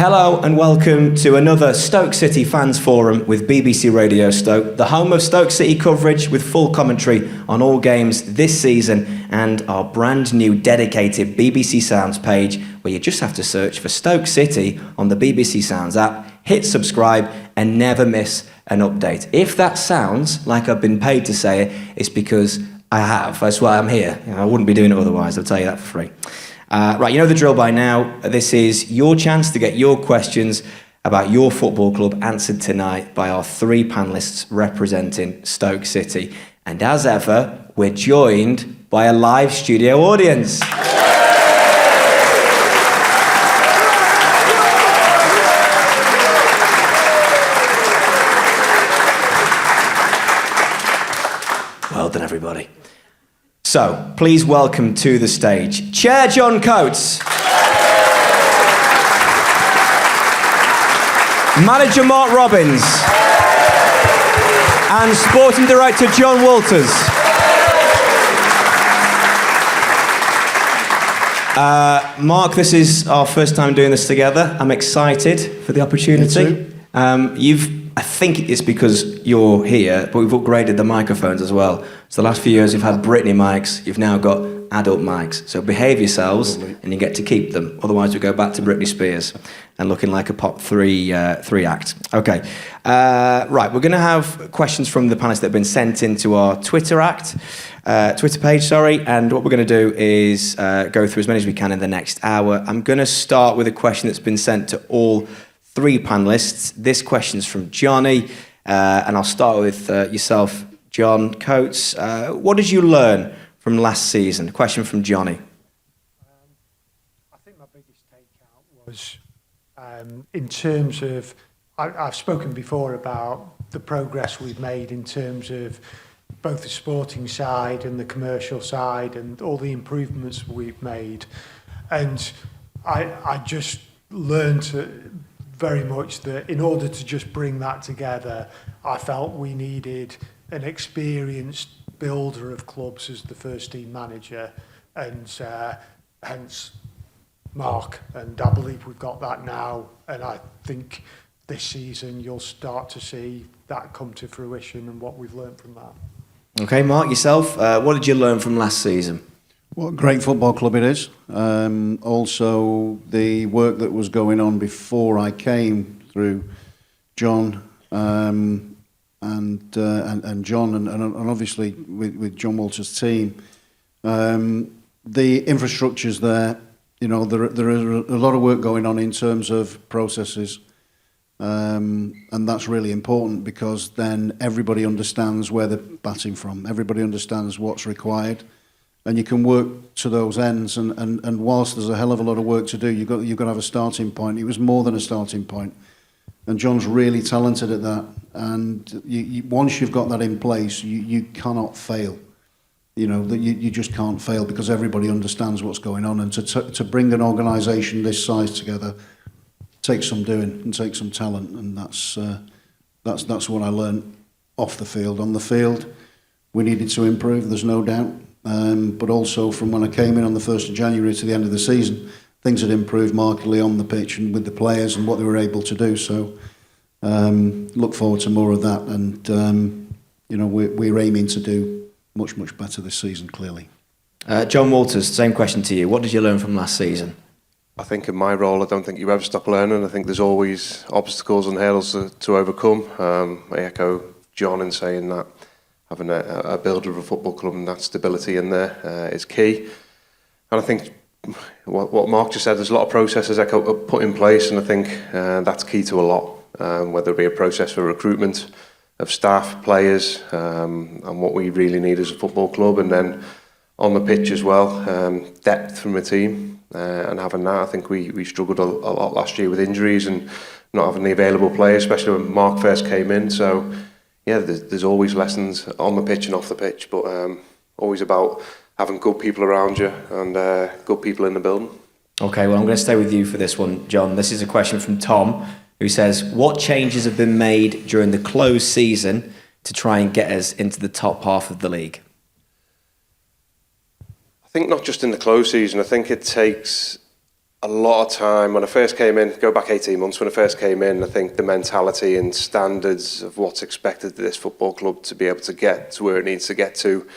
Hello and welcome to another Stoke City Fans Forum with BBC Radio Stoke, the home of Stoke City coverage with full commentary on all games this season and our brand new dedicated BBC Sounds page where you just have to search for Stoke City on the BBC Sounds app, hit subscribe and never miss an update. If that sounds like I've been paid to say it, it's because I have. That's why I'm here. I wouldn't be doing it otherwise, I'll tell you that for free. Right, you know the drill by now. This is your chance to get your questions about your football club answered tonight by our three panellists representing Stoke City. And as ever, we're joined by a live studio audience. Well done, everybody. So, please welcome to the stage Chair John Coates, Manager Mark Robbins, and Sporting Director John Walters. Mark, this is our first time doing this together. I'm excited for the opportunity. I think it's because you're here, but we've upgraded the microphones as well. So the last few years you've had Britney mics, you've now got adult mics. So behave yourselves and you get to keep them. Otherwise we go back to Britney Spears and looking like a pop three act. Okay, right, we're going to have questions from the panelists that have been sent into our Twitter page, and what we're going to do is go through as many as we can in the next hour. I'm going to start with a question that's been sent to all three panellists. This question's from Johnny, and I'll start with yourself, John Coates. What did you learn from last season? A question from Johnny. I think my biggest takeout was in terms of, I've spoken before about the progress we've made in terms of both the sporting side and the commercial side and all the improvements we've made. And I just learned very much that in order to just bring that together, I felt we needed an experienced builder of clubs as the first team manager, and hence Mark. And I believe we've got that now, and I think this season you'll start to see that come to fruition and what we've learned from that. Okay, Mark, yourself, what did you learn from last season? What a great football club it is. Also, the work that was going on before I came through John and John, and obviously with John Walter's team, the infrastructure's there. You know, there is a lot of work going on in terms of processes, and that's really important because then everybody understands where they're batting from. Everybody understands what's required. And you can work to those ends, and whilst there's a hell of a lot of work to do, you've got to have a starting point. It was more than a starting point, and John's really talented at that. And once you've got that in place, you cannot fail. You know that you just can't fail because everybody understands what's going on. And to bring an organisation this size together takes some doing and takes some talent, and that's what I learned off the field. On the field, we needed to improve. There's no doubt. But also from when I came in on the 1st of January to the end of the season, things had improved markedly on the pitch and with the players and what they were able to do. So look forward to more of that. And, we're aiming to do much, much better this season, clearly. John Walters, same question to you. What did you learn from last season? I think in my role, I don't think you ever stop learning. I think there's always obstacles and hurdles to overcome. I echo John in saying that having a builder of a football club and that stability in there is key. And I think what Mark just said, there's a lot of processes that are put in place, and I think that's key to a lot, whether it be a process for recruitment of staff, players, and what we really need as a football club. And then on the pitch as well, depth from a team, and having that. I think we struggled a lot last year with injuries and not having the available players, especially when Mark first came in. So yeah, there's always lessons on the pitch and off the pitch, but always about having good people around you and good people in the building. Okay, well, I'm going to stay with you for this one, John. This is a question from Tom, who says, what changes have been made during the closed season to try and get us into the top half of the league? I think not just in the closed season. I think it takes a lot of time when I first came in, go back 18 months when I first came in, I think the mentality and standards of what's expected of this football club to be able to get to where it needs to get to,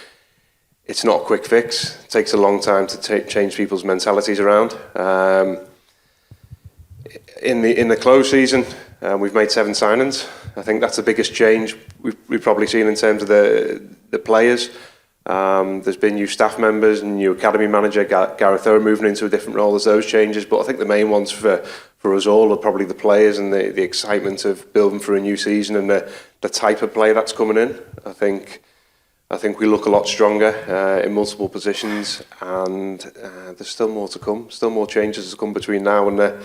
it's not a quick fix. It takes a long time to change people's mentalities around. In the close season, we've made 7 signings. I think that's the biggest change we've probably seen in terms of the players. There's been new staff members and new academy manager, Gareth Owen, moving into a different role as those changes. But I think the main ones for us all are probably the players and the excitement of building for a new season and the type of play that's coming in. I think we look a lot stronger in multiple positions, and there's still more to come. Still more changes to come between now and the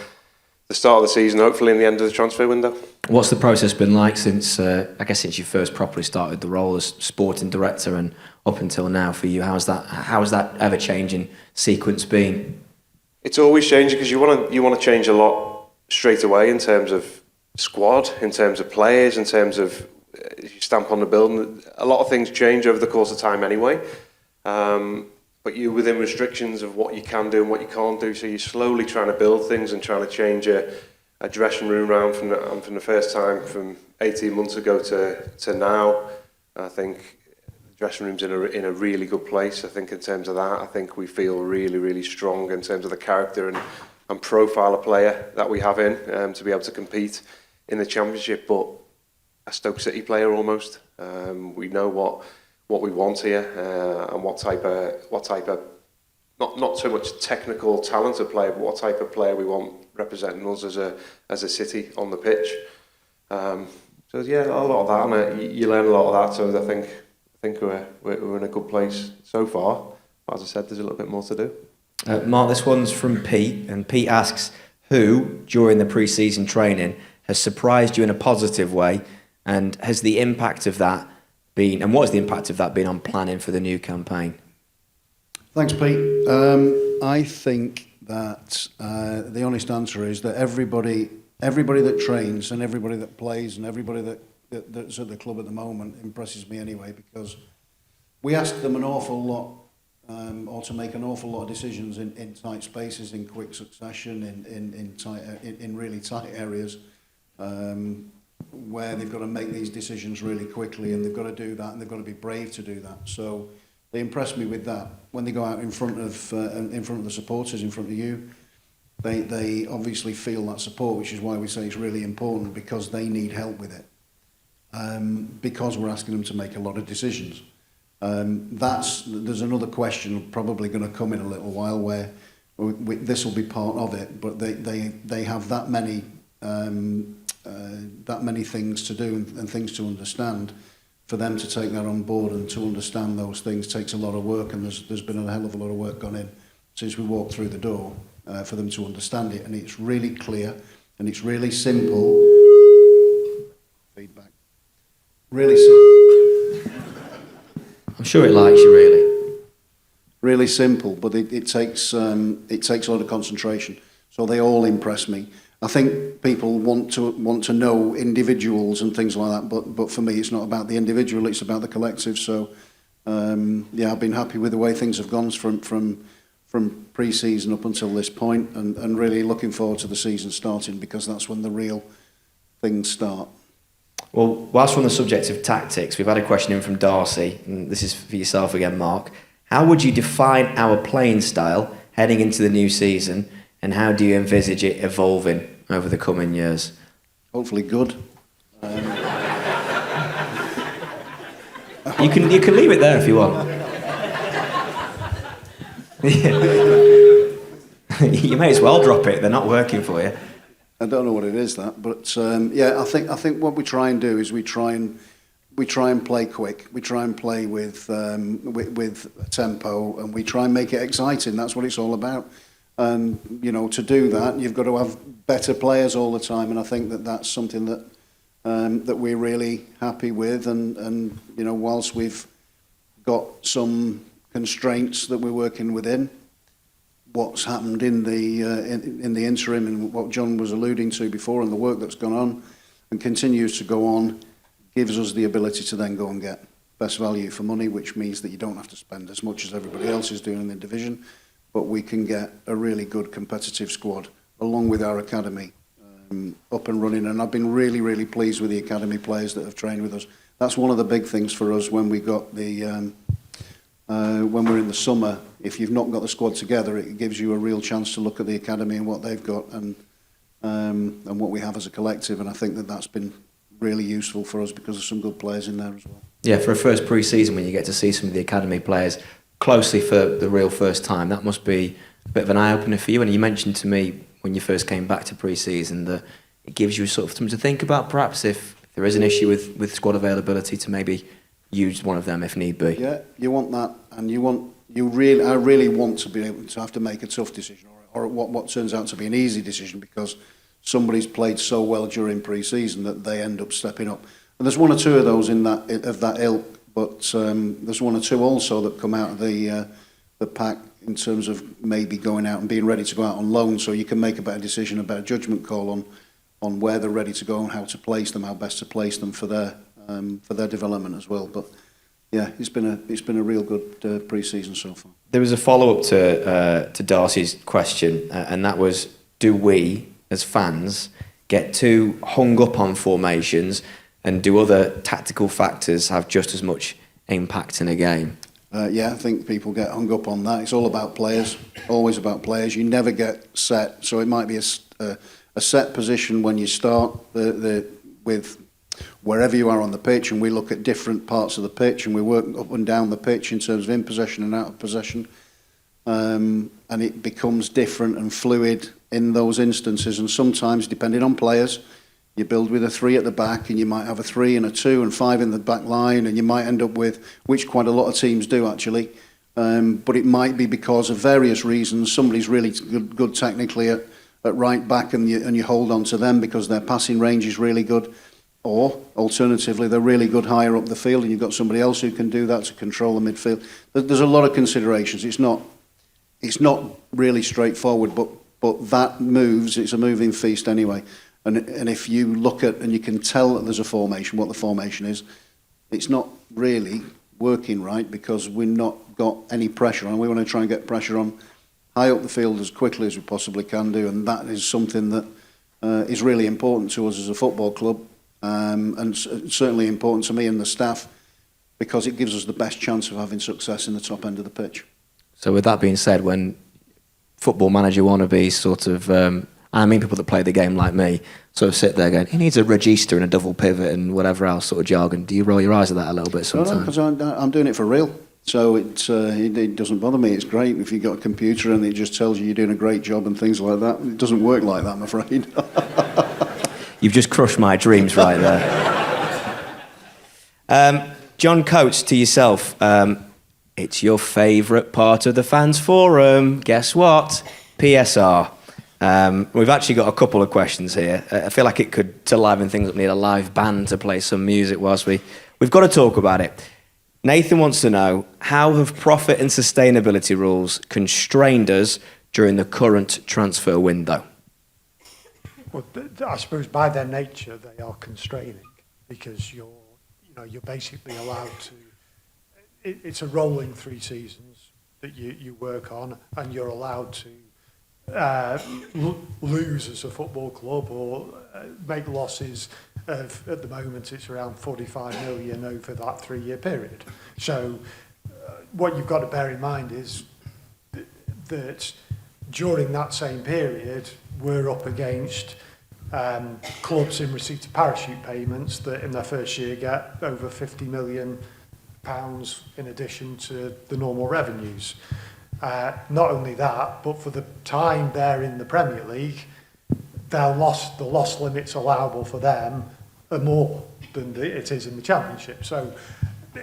start of the season, hopefully in the end of the transfer window. What's the process been like since you first properly started the role as sporting director and up until now for you? How's that ever-changing sequence been? It's always changing because you want to change a lot straight away in terms of squad, in terms of players, in terms of you stamp on the building. A lot of things change over the course of time anyway. But you're within restrictions of what you can do and what you can't do, so you're slowly trying to build things and trying to change a dressing room round from the first time from 18 months ago to now. I think the dressing room's in a really good place. I think in terms of that, I think we feel really, really strong in terms of the character and profile of player that we have in to be able to compete in the Championship, but a Stoke City player almost. We know what we want here and what type of not so much technical talented player, but what type of player we want representing us as a city on the pitch. So yeah, a lot of that, and you learn a lot of that. So I think we're in a good place so far. But as I said, there's a little bit more to do. Mark, this one's from Pete, and Pete asks, who during the pre-season training has surprised you in a positive way, and has the impact of that been, and what has the impact of that been on planning for the new campaign? Thanks, Pete. I think that the honest answer is that everybody that trains and everybody that plays and everybody that's at the club at the moment impresses me anyway, because we ask them an awful lot, or to make an awful lot of decisions in tight spaces, in quick succession, in really tight areas, where they've got to make these decisions really quickly, and they've got to do that, and they've got to be brave to do that. So they impress me with that. When they go out in front of the supporters, in front of you, they obviously feel that support, which is why we say it's really important, because they need help with it. Because we're asking them to make a lot of decisions. There's another question probably going to come in a little while where this will be part of it, but they have that many things to do and things to understand. For them to take that on board and to understand those things takes a lot of work, and there's been a hell of a lot of work gone in since we walked through the door for them to understand it, and it's really clear and it's really simple. Feedback. Really simple. I'm sure it likes you, really. Really simple, but it takes a lot of concentration. So they all impress me. I think people want to know individuals and things like that, but for me it's not about the individual, it's about the collective. So I've been happy with the way things have gone from pre-season up until this point, and really looking forward to the season starting, because that's when the real things start. Well, whilst we're on the subject of tactics, we've had a question in from Darcy, and this is for yourself again, Mark. How would you define our playing style heading into the new season, and how do you envisage it evolving over the coming years? Hopefully good. You can leave it there if you want. You may as well drop it. They're not working for you. I don't know what it is, that, but I think what we try and do is we try and play quick. We try and play with tempo, and we try and make it exciting. That's what it's all about. And to do that, you've got to have better players all the time, and I think that's something that we're really happy with. And whilst we've got some constraints that we're working within, what's happened in the interim and what John was alluding to before, and the work that's gone on and continues to go on, gives us the ability to then go and get best value for money, which means that you don't have to spend as much as everybody else is doing in the division. but we can get a really good competitive squad along with our academy up and running. And I've been really, really pleased with the academy players that have trained with us. That's one of the big things for us when we got the when we're in the summer. If you've not got the squad together, it gives you a real chance to look at the academy and what they've got and what we have as a collective. And I think that that's been really useful for us because there's some good players in there as well. Yeah, for a first pre-season when you get to see some of the academy players closely for the real first time, that must be a bit of an eye-opener for you. And you mentioned to me when you first came back to pre-season that it gives you sort of something to think about, perhaps if there is an issue with squad availability, to maybe use one of them if need be. Yeah, you want that, and I really want to be able to have to make a tough decision or what turns out to be an easy decision because somebody's played so well during pre-season that they end up stepping up. And there's one or two of those of that ilk, but there's one or two also that come out of the pack in terms of maybe going out and being ready to go out on loan, so you can make a better decision, a better judgment call on where they're ready to go and how to place them, how best to place them for their development as well. But yeah, it's been a real good pre-season so far. There was a follow-up to Darcy's question, and that was, do we as fans get too hung up on formations, and do other tactical factors have just as much impact in a game? Yeah, I think people get hung up on that. It's all about players, always about players. You never get set, so it might be a set position when you start with wherever you are on the pitch, and we look at different parts of the pitch, and we work up and down the pitch in terms of in possession and out of possession, and it becomes different and fluid in those instances. And sometimes, depending on players, you build with a 3 at the back, and you might have a 3 and a 2 and 5 in the back line, and you might end up with, which quite a lot of teams do actually, but it might be because of various reasons. Somebody's really good technically at right back, and you hold on to them because their passing range is really good. Or alternatively, they're really good higher up the field, and you've got somebody else who can do that to control the midfield. There's a lot of considerations. It's not really straightforward, but that moves. It's a moving feast anyway. And if you look at and you can tell that there's a formation, what the formation is, it's not really working right because we've not got any pressure on. We want to try and get pressure on high up the field as quickly as we possibly can do, and that is something that is really important to us as a football club, and certainly important to me and the staff because it gives us the best chance of having success in the top end of the pitch. So with that being said, when football manager wannabes sort of, I mean people that play the game like me, sort of sit there going, he needs a regista and a double pivot and whatever else sort of jargon, do you roll your eyes at that a little bit sometimes? No, because I'm doing it for real. So it doesn't bother me. It's great if you've got a computer and it just tells you you're doing a great job and things like that. It doesn't work like that, I'm afraid. You've just crushed my dreams right there. John Coates, to yourself, it's your favourite part of the fans forum. Guess what? PSR. We've actually got a couple of questions here. I feel like it could, to liven things up, need a live band to play some music whilst we've got to talk about it. Nathan wants to know, how have profit and sustainability rules constrained us during the current transfer window? Well, I suppose by their nature they are constraining because you're basically allowed to. It's a rolling 3 seasons that you work on, and you're allowed to lose as a football club or make losses of, at the moment it's around 45 million over that 3-year period. So what you've got to bear in mind is that during that same period we're up against clubs in receipt of parachute payments that in their first year get over £50 million in addition to the normal revenues. Not only that, but for the time they're in the Premier League, the loss limits allowable for them are more than it is in the Championship. So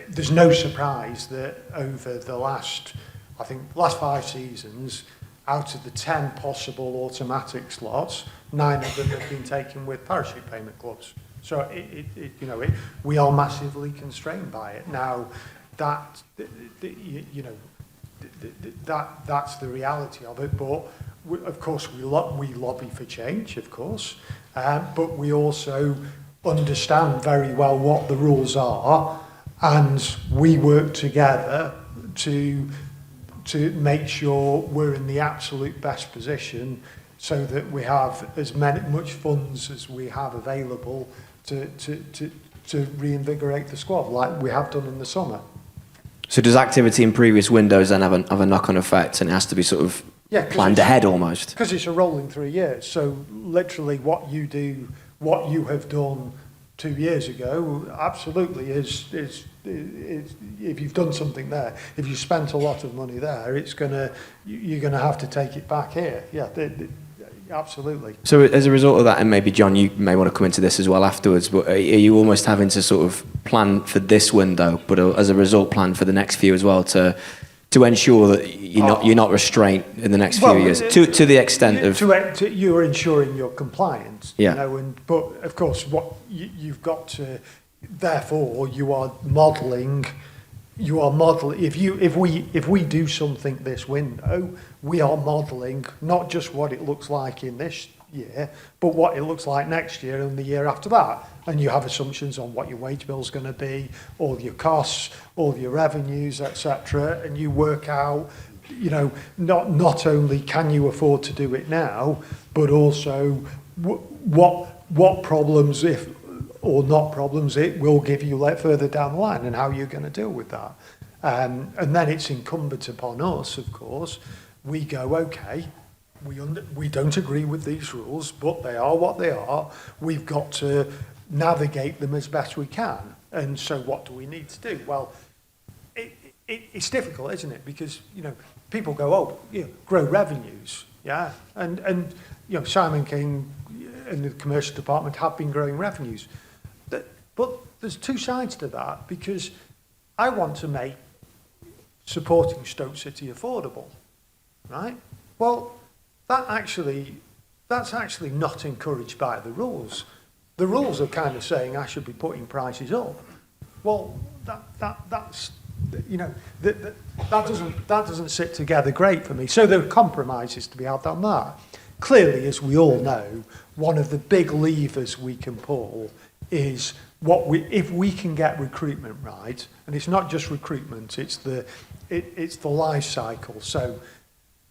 there's no surprise that over the last 5 seasons, out of the 10 possible automatic slots, 9 of them have been taken with parachute payment clubs. So we are massively constrained by it. Now, that's the reality of it. But of course, we lobby for change, of course, but we also understand very well what the rules are, and we work together to to make sure we're in the absolute best position so that we have as much funds as we have available to reinvigorate the squad like we have done in the summer. So does activity in previous windows then have a knock-on effect, and it has to be sort of planned ahead almost? Because it's a rolling 3 years. So literally what you have done 2 years ago, absolutely is if you've done something there, if you spent a lot of money there, you're gonna have to take it back here. Yeah, absolutely. So as a result of that, and maybe John, you may want to come into this as well afterwards, but are you almost having to sort of plan for this window, but as a result plan for the next few as well to ensure that you're not restrained in the next few years to the extent of you're ensuring your compliance. Yeah. You know, but of course, what you've got to, therefore, you are modelling. If we do something this window, we are modelling not just what it looks like in this year, but what it looks like next year and the year after that. And you have assumptions on what your wage bill is going to be, all your costs, all your revenues, etc. And you work out, you know, not only can you afford to do it now, but also what problems, if or not problems, it will give you further down the line, and how you're going to deal with that. And then it's incumbent upon us, of course. We go, okay, we don't agree with these rules, but they are what they are. We've got to navigate them as best we can. And so what do we need to do? Well, it's difficult, isn't it? Because, you know, people go, grow revenues, yeah? And you know, Simon King and the commercial department have been growing revenues. But there's two sides to that, because I want to make supporting Stoke City affordable, right? Well, that's actually not encouraged by the rules. The rules are kind of saying I should be putting prices up. Well, that's you know, that doesn't sit together great for me. So there are compromises to be had on that. Clearly, as we all know, one of the big levers we can pull is if we can get recruitment right, and it's not just recruitment, it's the life cycle. So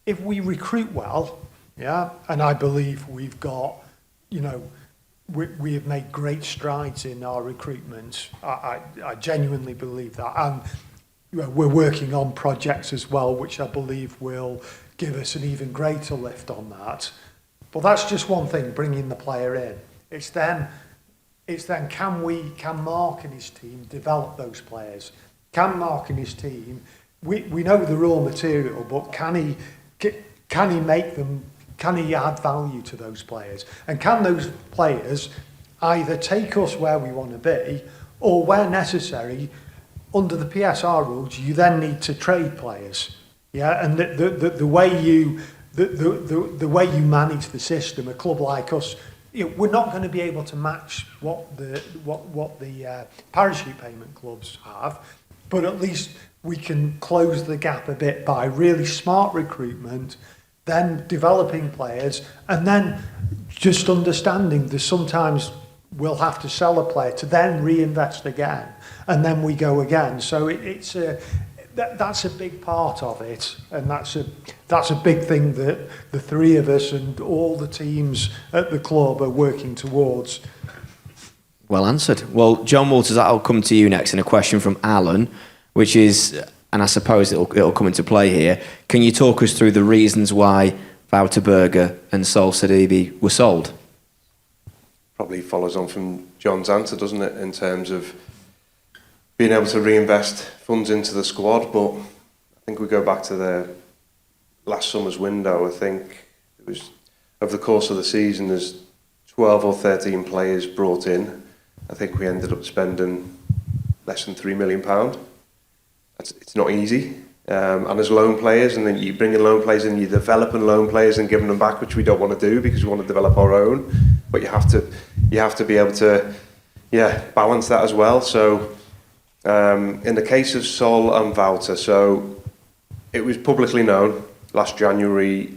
if we recruit well, yeah, and I believe we've got, you know, we have made great strides in our recruitment. I genuinely believe that, and you know, we're working on projects as well, which I believe will give us an even greater lift on that. But that's just one thing, bringing the player in. It's then can Mark and his team develop those players? Can Mark and his team, we know the raw material, but can he make them, can he add value to those players? And can those players either take us where we want to be, or where necessary, under the PSR rules, you then need to trade players. Yeah, and the way you manage the system, a club like us, you know, we're not going to be able to match what the parachute payment clubs have, but at least we can close the gap a bit by really smart recruitment, then developing players, and then just understanding that sometimes we'll have to sell a player to then reinvest again, and then we go again. So that's a big part of it, and that's a big thing that the three of us and all the teams at the club are working towards. Well answered. Well, John Walters, that'll come to you next, and a question from Alan, which is, and I suppose it'll come into play here. Can you talk us through the reasons why Wouter Berger and Sol Sidibe were sold? Probably follows on from John's answer, doesn't it, in terms of being able to reinvest funds into the squad. But I think we go back to the last summer's window. I think it was, over the course of the season, there's 12 or 13 players brought in. I think we ended up spending less than £3 million. It's not easy. And as loan players, and then you bring in loan players and you're developing loan players and giving them back, which we don't want to do because we want to develop our own. But you have to be able to, balance that as well. So in the case of Sol and Wouter, so it was publicly known last January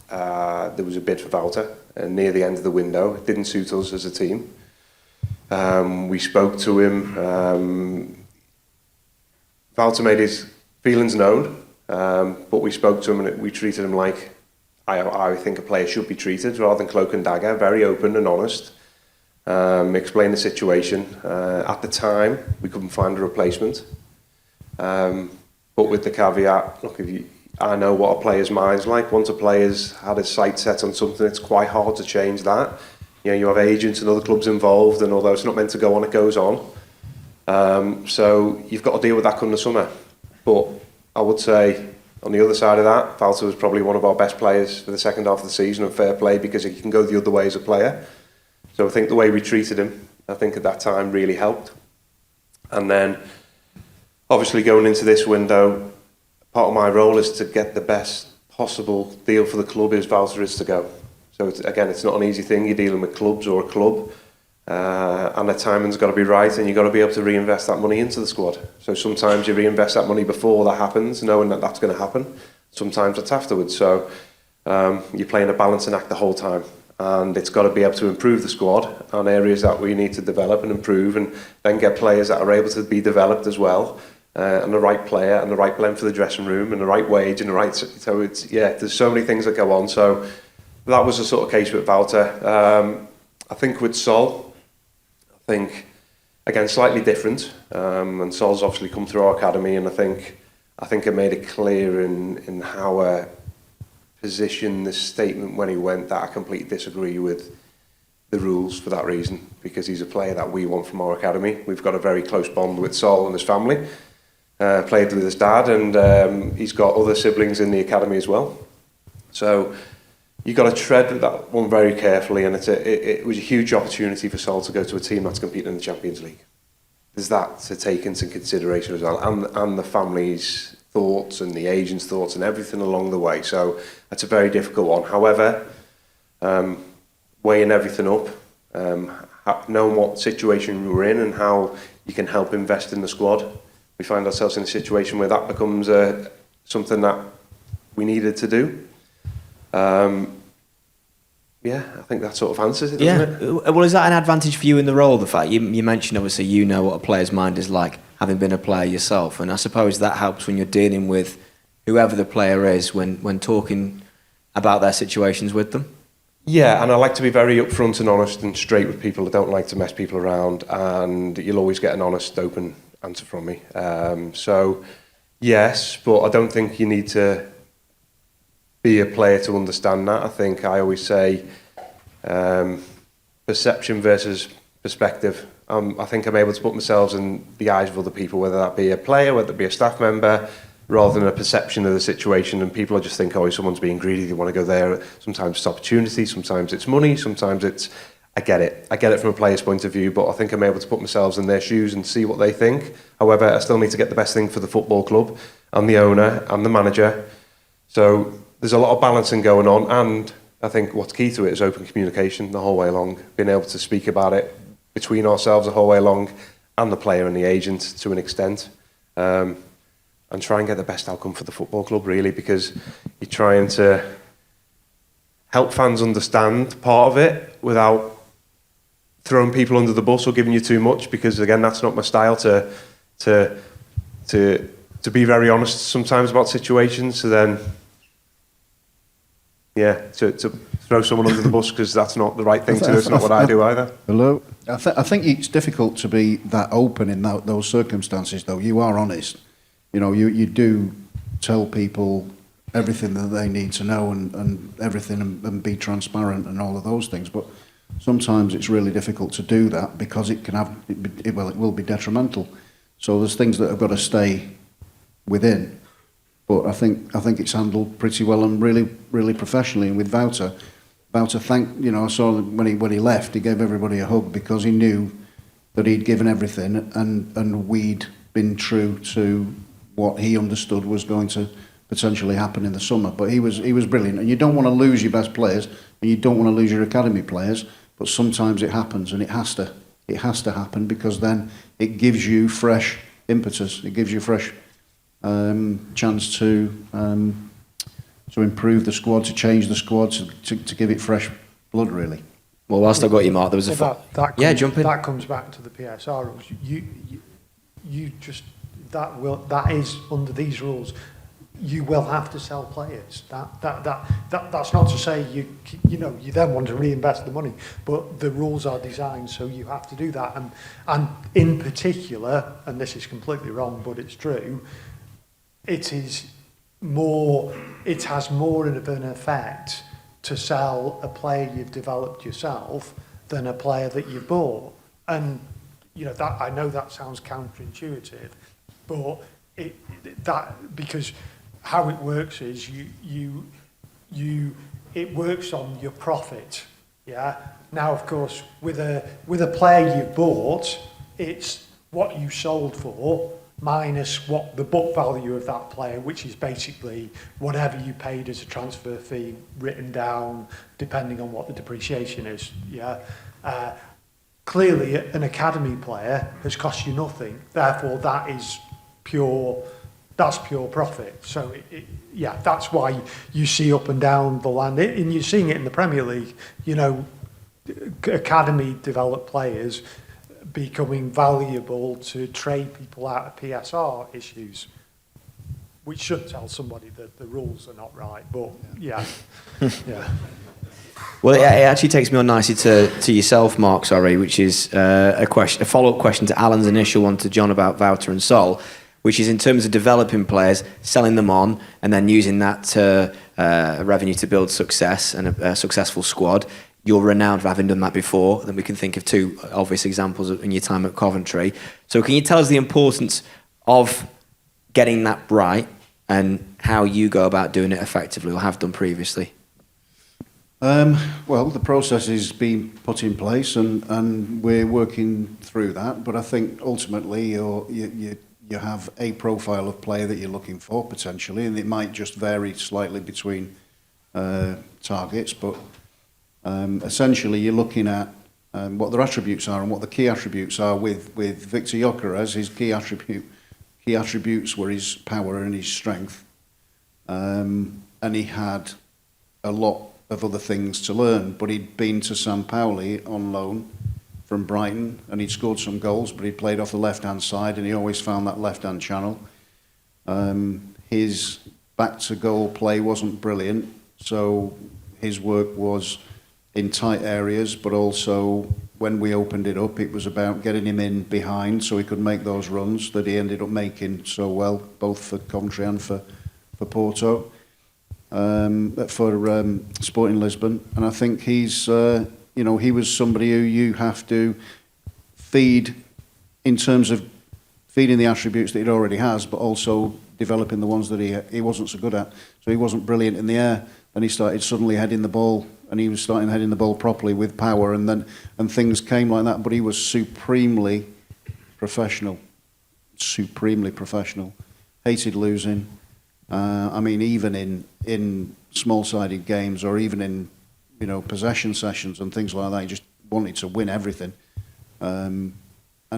there was a bid for Wouter near the end of the window. It didn't suit us as a team. We spoke to him. Wouter made his feelings known, But we spoke to him and we treated him like I think a player should be treated, rather than cloak and dagger, very open and honest. Explain the situation. At the time, we couldn't find a replacement. But with the caveat, look, I know what a player's mind's like. Once a player's had his sight set on something, it's quite hard to change that. You have agents and other clubs involved, and although it's not meant to go on, it goes on. So you've got to deal with that come the summer. But I would say, on the other side of that, Walter was probably one of our best players for the second half of the season, and fair play, because he can go the other way as a player. So I think the way we treated him, I think at that time really helped. And then, obviously going into this window, part of my role is to get the best possible deal for the club as Walter is to go. So it's not an easy thing. You're dealing with clubs or a club, and the timing's got to be right, and you've got to be able to reinvest that money into the squad. So sometimes you reinvest that money before that happens, knowing that that's going to happen. Sometimes it's afterwards. So you're playing a balancing act the whole time, and it's got to be able to improve the squad on areas that we need to develop and improve, and then get players that are able to be developed as well, and the right player and the right blend for the dressing room and the right wage and the right. So there's so many things that go on. So that was the sort of case with Walter. I think with Sol, again, slightly different. And Sol's obviously come through our academy, and I think it made it clear in how I positioned the statement when he went that I completely disagree with the rules for that reason, because he's a player that we want from our academy. We've got a very close bond with Sol and his family. Played with his dad, and he's got other siblings in the academy as well. So you've got to tread that one very carefully, and it was a huge opportunity for Sol to go to a team that's competing in the Champions League. There's that to take into consideration as well, and the family's thoughts and the agent's thoughts and everything along the way. So that's a very difficult one. However, weighing everything up, knowing what situation we're in and how you can help invest in the squad, we find ourselves in a situation where that becomes something that we needed to do. I think that sort of answers it, doesn't it? Well, is that an advantage for you in the role, the fact you mentioned, obviously, you know what a player's mind is like, having been a player yourself, and I suppose that helps when you're dealing with whoever the player is when talking about their situations with them? Yeah, and I like to be very upfront and honest and straight with people. I don't like to mess people around, and you'll always get an honest, open answer from me. So, yes, but I don't think you need to be a player to understand that. I think I always say perception versus perspective. I think I'm able to put myself in the eyes of other people, whether that be a player, whether it be a staff member, rather than a perception of the situation. And people just think, oh, someone's being greedy, they want to go there. Sometimes it's opportunity, sometimes it's money, sometimes it's... I get it from a player's point of view, but I think I'm able to put myself in their shoes and see what they think. However, I still need to get the best thing for the football club and the owner and the manager. So there's a lot of balancing going on, and I think what's key to it is open communication the whole way along, being able to speak about it between ourselves the whole way along and the player and the agent to an extent, and try and get the best outcome for the football club, really, because you're trying to help fans understand part of it without throwing people under the bus or giving you too much, because again, that's not my style to be very honest sometimes about situations. So then, to throw someone under the bus, because that's not the right thing to do. It's not what I do either. Hello. I think it's difficult to be that open in those circumstances, though. You are honest. You do tell people everything that they need to know and everything, and be transparent and all of those things. But sometimes it's really difficult to do that, because it will be detrimental. So there's things that have got to stay within. But I think it's handled pretty well and really, really professionally. And with Wouter I saw when he left, he gave everybody a hug, because he knew that he'd given everything, and we'd been true to what he understood was going to potentially happen in the summer. But he was brilliant. And you don't want to lose your best players, and you don't want to lose your academy players, but sometimes it happens, and it has to happen, because then it gives you fresh impetus. It gives you fresh chance to improve the squad, to change the squad, to give it fresh blood, really. Well, whilst I got you, Mark, there was jump in. That comes back to the PSR rules. That is under these rules. you will have to sell players. That's not to say you then want to reinvest the money, but the rules are designed so you have to do that. And in particular, and this is completely wrong, but it's true, it has more of an effect to sell a player you've developed yourself than a player that you've bought. And that I know that sounds counterintuitive, but because how it works is it works on your profit. Yeah. Now, of course, with a player you've bought, it's what you sold for minus what the book value of that player, which is basically whatever you paid as a transfer fee written down, depending on what the depreciation is. Yeah. Clearly, an academy player has cost you nothing. Therefore, that's pure profit. So, that's why you see up and down the land. And you're seeing it in the Premier League. Academy developed players becoming valuable to trade people out of PSR issues, which should tell somebody that the rules are not right. But, yeah. Well, it actually takes me on nicely to yourself, Mark, which is a follow-up question to Alan's initial one to John about Wouter and Sol, which is in terms of developing players, selling them on, and then using that revenue to build success and a successful squad. You're renowned for having done that before. Then we can think of two obvious examples in your time at Coventry. So can you tell us the importance of getting that right and how you go about doing it effectively or have done previously? Well, the process is being put in place, and we're working through that. But I think ultimately you have a profile of player that you're looking for potentially, and it might just vary slightly between targets. But essentially, you're looking at what their attributes are and what the key attributes are. With Viktor Johansson, his key attributes were his power and his strength, and he had a lot of other things to learn, but he'd been to San Pauli on loan from Brighton, and he'd scored some goals, but he'd played off the left-hand side, and he always found that left-hand channel. His back-to-goal play wasn't brilliant, so his work was in tight areas, but also when we opened it up, it was about getting him in behind so he could make those runs that he ended up making so well, both for Coventry and for Porto. For Sporting Lisbon, and I think he's, he was somebody who you have to feed in terms of feeding the attributes that he already has, but also developing the ones that he wasn't so good at. So he wasn't brilliant in the air, and he started suddenly heading the ball, and he was starting heading the ball properly with power, and things came like that. But he was supremely professional, hated losing. Even in small-sided games or even in possession sessions and things like that, he just wanted to win everything. And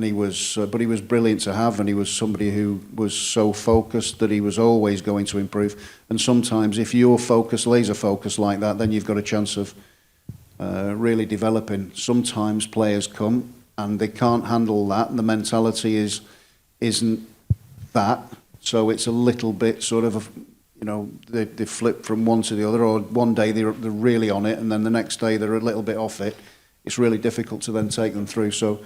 he was brilliant to have, and he was somebody who was so focused that he was always going to improve. And sometimes, if you're laser focused like that, then you've got a chance of really developing. Sometimes players come and they can't handle that, and the mentality isn't that. So it's a little bit sort of, they flip from one to the other, or one day they're really on it, and then the next day they're a little bit off it. It's really difficult to then take them through. So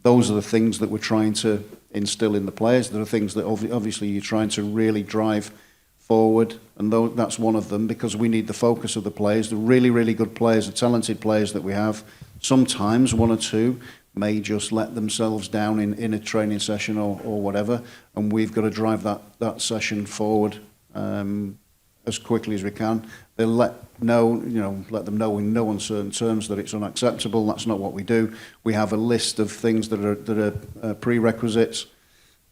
those are the things that we're trying to instill in the players. There are things that obviously you're trying to really drive forward, and that's one of them, because we need the focus of the players, the really, really good players, the talented players that we have. Sometimes one or two may just let themselves down in a training session or whatever, and we've got to drive that session forward as quickly as we can. They'll let them know in no uncertain terms that it's unacceptable. That's not what we do. We have a list of things that are prerequisites,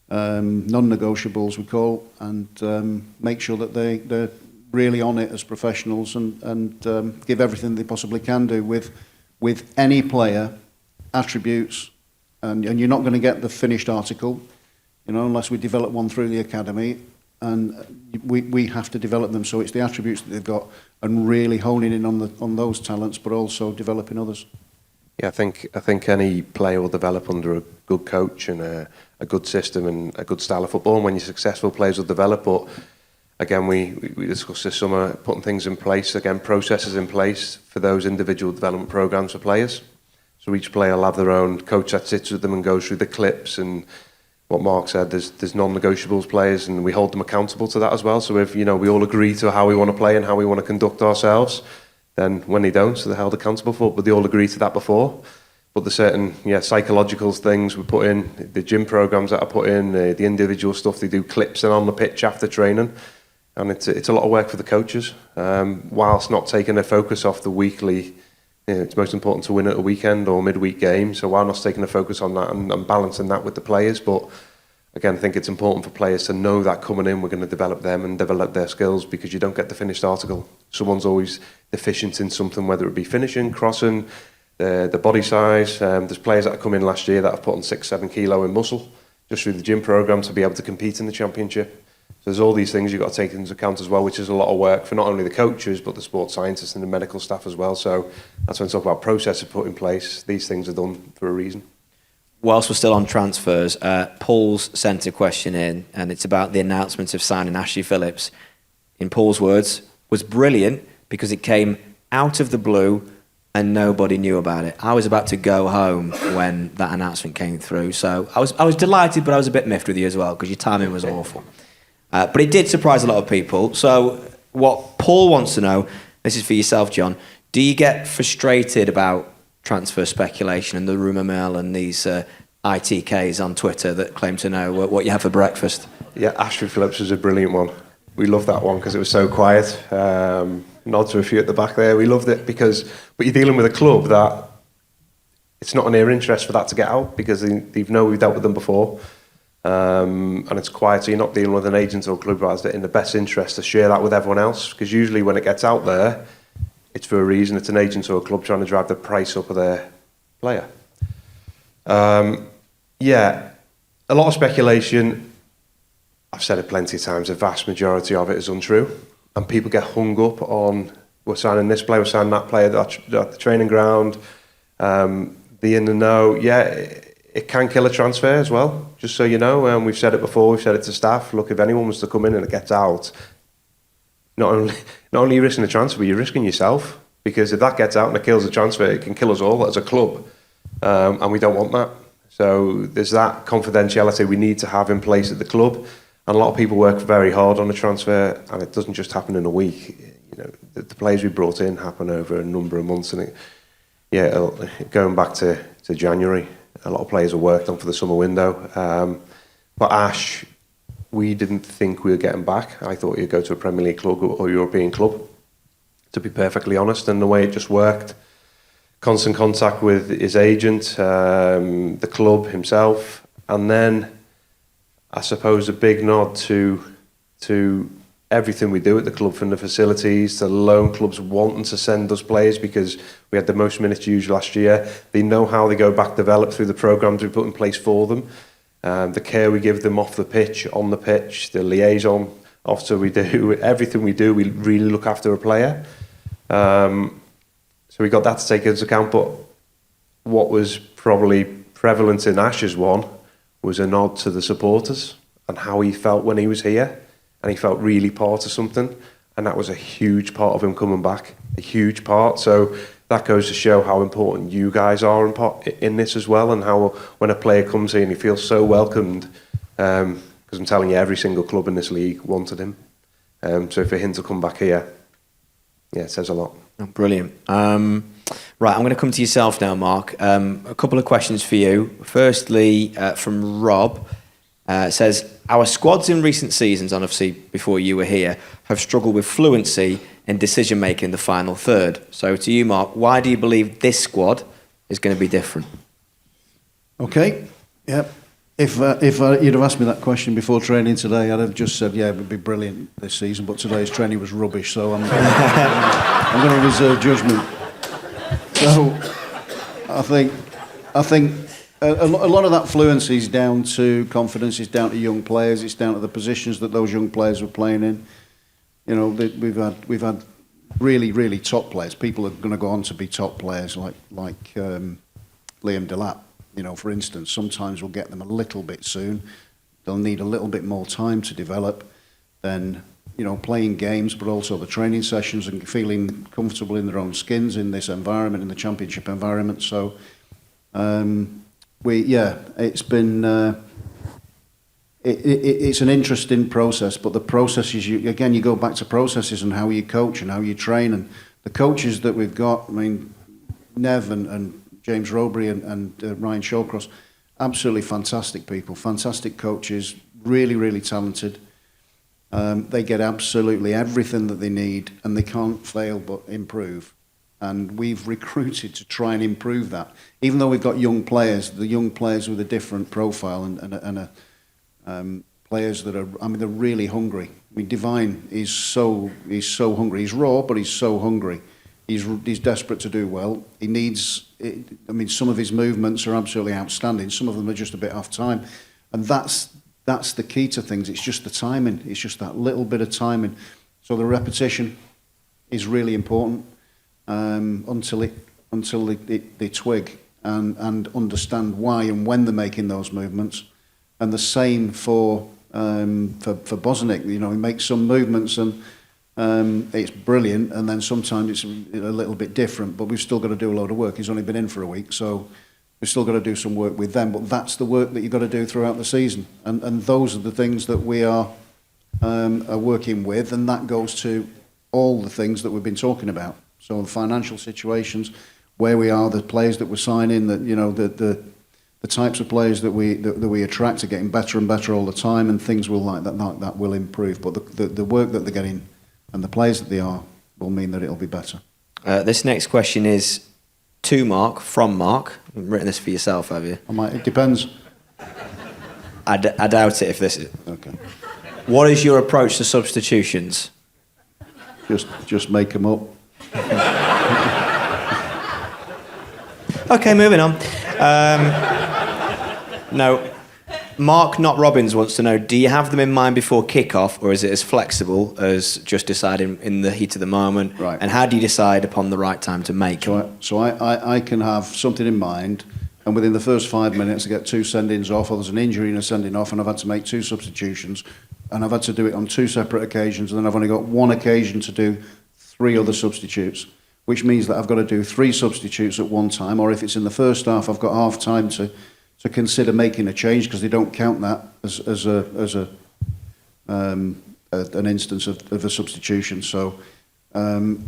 non-negotiables we call, and make sure that they're really on it as professionals and give everything they possibly can do with any player. Attributes, and you're not going to get the finished article, unless we develop one through the academy, and we have to develop them. So it's the attributes that they've got, and really honing in on those talents, but also developing others. Yeah, I think any player will develop under a good coach and a good system and a good style of football. And when you're successful, players will develop. But again, we discussed this summer, putting things in place, again, processes in place for those individual development programs for players. So each player will have their own coach that sits with them and goes through the clips, and what Mark said, there's non-negotiables players, and we hold them accountable to that as well. So if, we all agree to how we want to play and how we want to conduct ourselves, then when they don't, so they're held accountable for it, but they all agree to that before. But the certain psychological things we put in, the gym programs that I put in, the individual stuff they do, clips and on the pitch after training, and it's a lot of work for the coaches. Whilst not taking their focus off the weekly, it's most important to win at a weekend or midweek game. So while not taking the focus on that and balancing that with the players, but again, I think it's important for players to know that coming in, we're going to develop them and develop their skills, because you don't get the finished article. Someone's always deficient in something, whether it be finishing, crossing, the body size. There's players that have come in last year that have put on 6-7 kilo in muscle just through the gym program to be able to compete in the championship. So there's all these things you've got to take into account as well, which is a lot of work for not only the coaches but the sports scientists and the medical staff as well. So that's when I talk about processes put in place. These things are done for a reason. Whilst we're still on transfers, Paul's sent a question in, and it's about the announcement of signing Ashley Phillips. In Paul's words, was brilliant because it came out of the blue and nobody knew about it. I was about to go home when that announcement came through, so I was delighted, but I was a bit miffed with you as well because your timing was awful. But it did surprise a lot of people. So what Paul wants to know, this is for yourself, John, do you get frustrated about transfer speculation and the rumour mill and these ITKs on Twitter that claim to know what you have for breakfast? Yeah, Ashley Phillips was a brilliant one. We loved that one because it was so quiet. Nod to a few at the back there. We loved it but you're dealing with a club that it's not in their interest for that to get out because they know we've dealt with them before. And it's quiet, so you're not dealing with an agent or club that has it in the best interest to share that with everyone else, because usually when it gets out there, it's for a reason. It's an agent or a club trying to drive the price up of their player. Yeah, a lot of speculation. I've said it plenty of times, the vast majority of it is untrue. And people get hung up on, we're signing this player, we're signing that player at the training ground. The in the know, yeah, it can kill a transfer as well, just so you know. We've said it before, we've said it to staff. Look, if anyone was to come in and it gets out, not only are you risking the transfer, but you're risking yourself. Because if that gets out and it kills the transfer, it can kill us all as a club. And we don't want that. So there's that confidentiality we need to have in place at the club. And a lot of people work very hard on the transfer, and it doesn't just happen in a week. The players we brought in happen over a number of months. And going back to January, a lot of players are worked on for the summer window. But Ash, we didn't think we were getting back. I thought he'd go to a Premier League club or European club, to be perfectly honest. And the way it just worked, constant contact with his agent, the club himself, and then I suppose a big nod to everything we do at the club, from the facilities to loan clubs wanting to send us players, because we had the most minutes used last year. They know how they go back develop through the programs we put in place for them. The care we give them off the pitch, on the pitch, the liaison officer we do, everything we do, we really look after a player. So we got that to take into account. But what was probably prevalent in Ash's one was a nod to the supporters and how he felt when he was here, and he felt really part of something, and that was a huge part of him coming back, a huge part. So that goes to show how important you guys are in this as well, and how when a player comes here and he feels so welcomed, because I'm telling you, every single club in this league wanted him. So for him to come back here, yeah, it says a lot. Oh, brilliant. Right, I'm going to come to yourself now, Mark. A couple of questions for you. Firstly, from Rob, says, our squads in recent seasons, and obviously before you were here, have struggled with fluency in decision-making in the final third. So to you, Mark, why do you believe this squad is going to be different? Okay, yep. If you'd have asked me that question before training today, I'd have just said, yeah, it would be brilliant this season, but today's training was rubbish, so I'm going to reserve judgment. So I think a lot of that fluency is down to confidence, it's down to young players, it's down to the positions that those young players were playing in. You know, we've had really, really top players. People are going to go on to be top players like Liam Delap. You know, for instance, sometimes we'll get them a little bit soon. They'll need a little bit more time to develop. Then playing games, but also the training sessions and feeling comfortable in their own skins in this environment, in the Championship environment. So, it's been. It's an interesting process, but the processes, you go back to processes and how you coach and how you train, and the coaches that we've got, I mean, Nev and James Rowbury and Ryan Shawcross, absolutely fantastic people, fantastic coaches, really, really talented. They get absolutely everything that they need, and they can't fail but improve. And we've recruited to try and improve that. Even though we've got young players, the young players with a different profile and players that are, I mean, they're really hungry. I mean, Divine is so hungry. He's raw, but he's so hungry. He's desperate to do well. He needs. I mean, some of his movements are absolutely outstanding. Some of them are just a bit off time, and that's the key to things. It's just the timing. It's just that little bit of timing. So the repetition is really important until they twig and understand why and when they're making those movements. And the same for Bosnick. He makes some movements and it's brilliant, and then sometimes it's a little bit different, but we've still got to do a load of work. He's only been in for a week, so we've still got to do some work with them. But that's the work that you've got to do throughout the season, and those are the things that we are working with, and that goes to all the things that we've been talking about. So the financial situations, where we are, the players that we're signing, that the types of players that we attract are getting better and better all the time, and things will that will improve. But the work that they're getting and the players that they are will mean that it'll be better. This next question is to Mark, from Mark. You've written this for yourself, have you? It depends. I doubt it if this is... Okay. What is your approach to substitutions? Just make them up. Okay, moving on. No. Mark, not Robbins, wants to know, do you have them in mind before kick-off, or is it as flexible as just deciding in the heat of the moment? Right. And how do you decide upon the right time to make them? So I can have something in mind, and within the first 5 minutes I get 2 send-ins off, or there's an injury and a sending off, and I've had to make 2 substitutions, and I've had to do it on 2 separate occasions, and then I've only got 1 occasion to do 3 other substitutes, which means that I've got to do 3 substitutes at one time, or if it's in the first half, I've got half time to consider making a change, because they don't count that as an instance of a substitution. So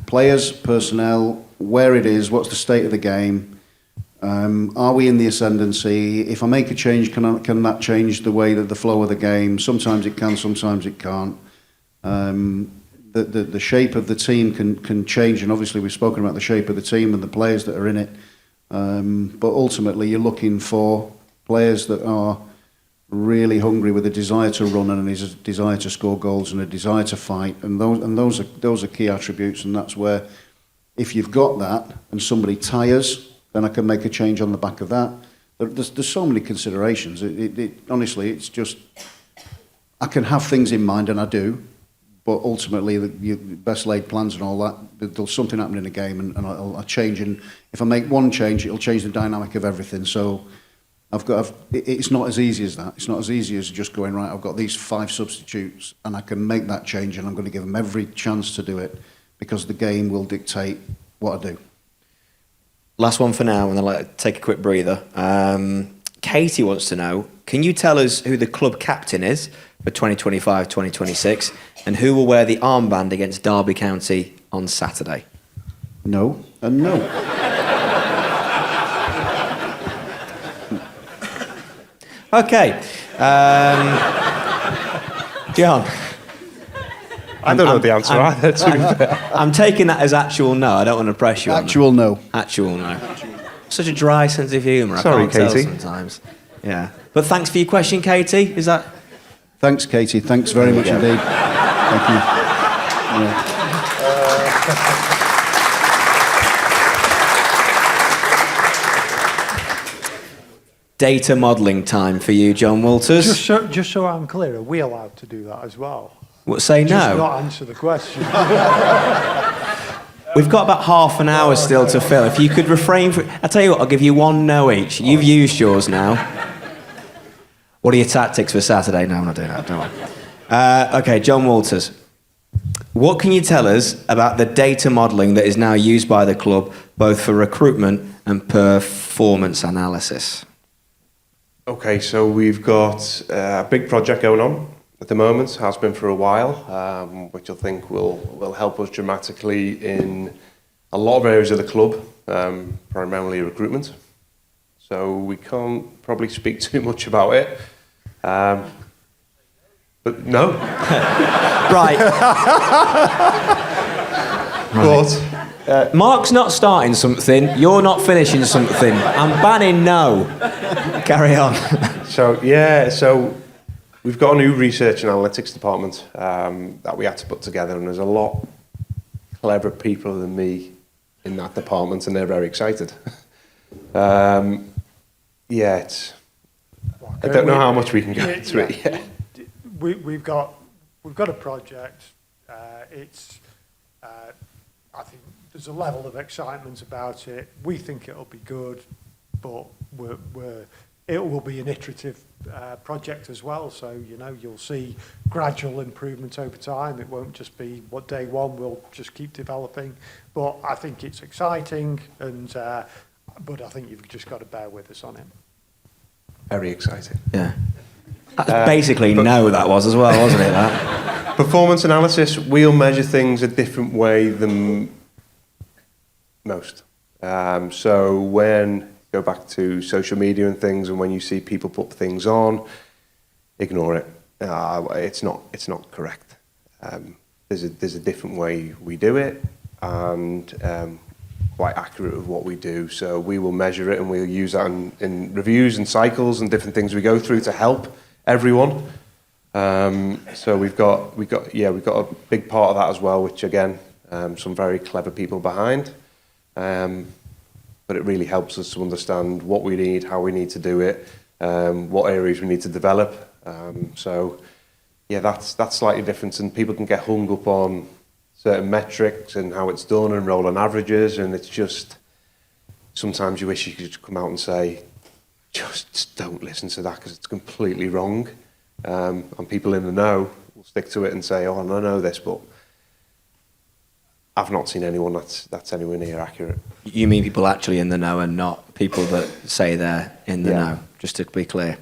players, personnel, where it is, what's the state of the game, are we in the ascendancy? If I make a change, can that change the way that the flow of the game? Sometimes it can, sometimes it can't. The shape of the team can change, and obviously we've spoken about the shape of the team and the players that are in it. But ultimately, you're looking for players that are really hungry, with a desire to run and a desire to score goals and a desire to fight, and those are key attributes. And that's where, if you've got that and somebody tires, then I can make a change on the back of that. There's so many considerations. Honestly, it's just, I can have things in mind, and I do. But ultimately, the best laid plans and all that, there's something happening in the game, and I'll change. And if I make one change, it'll change the dynamic of everything. So it's not as easy as that. It's not as easy as just going, right, I've got these 5 substitutes, and I can make that change, and I'm going to give them every chance to do it, because the game will dictate what I do. Last one for now, and then I'll take a quick breather. Katie wants to know, can you tell us who the club captain is for 2025-2026, and who will wear the armband against Derby County on Saturday? No and no. Okay. John. I don't know the answer either, to be fair. I'm taking that as actual no. I don't want to press you. Actual no. Actual no. Such a dry sense of humour. Sorry, I can't Katie. tell sometimes. Yeah. But thanks for your question, Katie. Is that... Thanks, Katie. Thanks very much indeed. Thank you. Yeah. Data modelling time for you, John Walters. Just so I'm clear, are we allowed to do that as well? What, say no? Just not answer the question. We've got about half an hour still to fill. If you could refrain from... I'll tell you what, I'll give you 1 no each. You've used yours now. What are your tactics for Saturday? No, I'm not doing that, don't worry. Okay, John Walters. What can you tell us about the data modelling that is now used by the club, both for recruitment and performance analysis? Okay, so we've got a big project going on at the moment, has been for a while, which I think will help us dramatically in a lot of areas of the club, primarily recruitment. So we can't probably speak too much about it. But no. Right. But Mark's not starting something, you're not finishing something. I'm banning no. Carry on. So we've got a new research and analytics department that we had to put together, and there's a lot cleverer people than me in that department, and they're very excited. I don't know how much we can get into it yet. We've got a project. I think there's a level of excitement about it. We think it'll be good, but it will be an iterative project as well. So you'll see gradual improvement over time. It won't just be what day one. We'll just keep developing. But I think it's exciting, but I think you've just got to bear with us on it. Very exciting. Yeah. That's basically no, that was as well, wasn't it? That. Performance analysis, we'll measure things a different way than most. So when go back to social media and things, and when you see people put things on, ignore it. It's not correct. There's a different way we do it, and quite accurate of what we do. So we will measure it, and we'll use that in reviews and cycles and different things we go through to help everyone. So we've got a big part of that as well, which again, some very clever people behind. But it really helps us to understand what we need, how we need to do it, what areas we need to develop. That's slightly different, and people can get hung up on certain metrics and how it's done and roll on averages, and it's just sometimes you wish you could just come out and say, just don't listen to that because it's completely wrong. And people in the know will stick to it and say, oh, I know this, but I've not seen anyone that's anywhere near accurate. You mean people actually in the know and not people that say they're in the know, just to be clear.